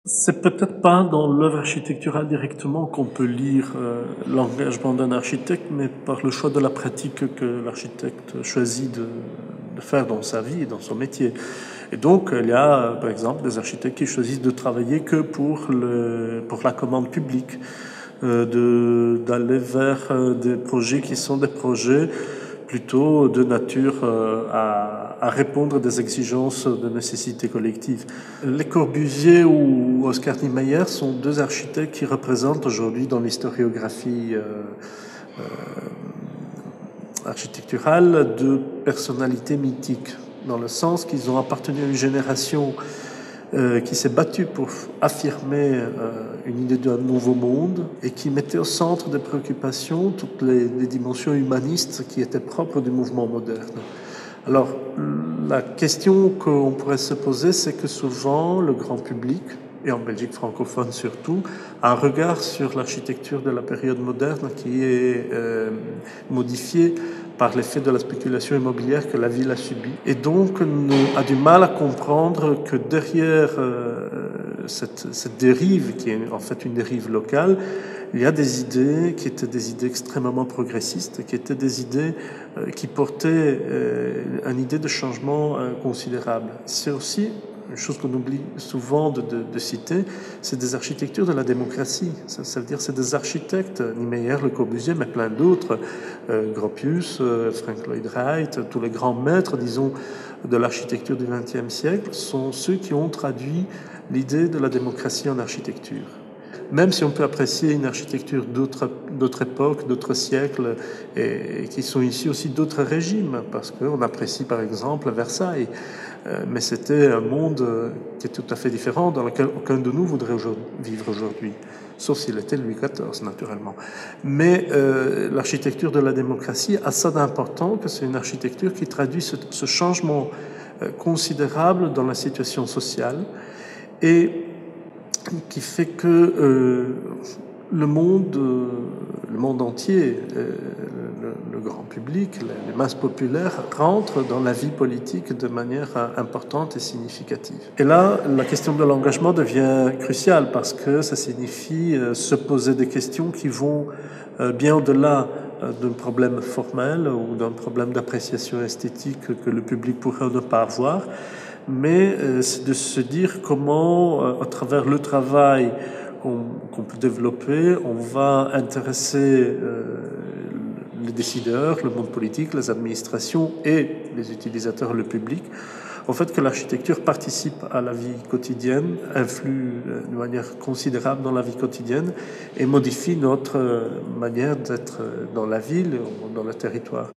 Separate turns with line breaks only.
C'est peut-être pas dans l'œuvre architecturale directement qu'on peut lire l'engagement d'un architecte, mais par le choix de la pratique que l'architecte choisit de faire dans sa vie et dans son métier. Et donc, il y a, par exemple, des architectes qui choisissent de travailler que pour la commande publique, d'aller vers des projets qui sont des projets plutôt de nature à répondre à des exigences de nécessité collective. Les Corbusier ou Oscar Niemeyer sont deux architectes qui représentent aujourd'hui dans l'historiographie architecturale de personnalités mythiques, dans le sens qu'ils ont appartenu à une génération qui s'est battue pour affirmer une idée d'un nouveau monde et qui mettait au centre des préoccupations toutes les dimensions humanistes qui étaient propres du mouvement moderne. Alors, la question qu'on pourrait se poser, c'est que souvent, le grand public, et en Belgique francophone surtout, a un regard sur l'architecture de la période moderne qui est modifiée par l'effet de la spéculation immobilière que la ville a subi. Et donc, a du mal à comprendre que derrière cette dérive, qui est en fait une dérive locale, il y a des idées qui étaient des idées extrêmement progressistes, qui étaient des idées qui portaient une idée de changement considérable. C'est aussi une chose qu'on oublie souvent de citer, c'est des architectures de la démocratie. Ça veut dire c'est des architectes, Niemeyer, Le Corbusier, mais plein d'autres, Gropius, Frank Lloyd Wright, tous les grands maîtres, disons, de l'architecture du XXe siècle, sont ceux qui ont traduit l'idée de la démocratie en architecture. Même si on peut apprécier une architecture d'autres époques, d'autres siècles, et qui sont ici aussi d'autres régimes, parce qu'on apprécie par exemple Versailles, mais c'était un monde qui est tout à fait différent, dans lequel aucun de nous voudrait vivre aujourd'hui, sauf s'il était Louis XIV, naturellement. Mais l'architecture de la démocratie a ça d'important que c'est une architecture qui traduit ce changement considérable dans la situation sociale, et qui fait que le monde entier, le grand public, les masses populaires rentrent dans la vie politique de manière importante et significative. Et là, la question de l'engagement devient cruciale parce que ça signifie se poser des questions qui vont bien au-delà d'un problème formel ou d'un problème d'appréciation esthétique que le public pourrait ne pas avoir, mais c'est de se dire comment, à travers le travail qu'on peut développer, on va intéresser les décideurs, le monde politique, les administrations et les utilisateurs, le public, au fait que l'architecture participe à la vie quotidienne, influe de manière considérable dans la vie quotidienne et modifie notre manière d'être dans la ville ou dans le territoire.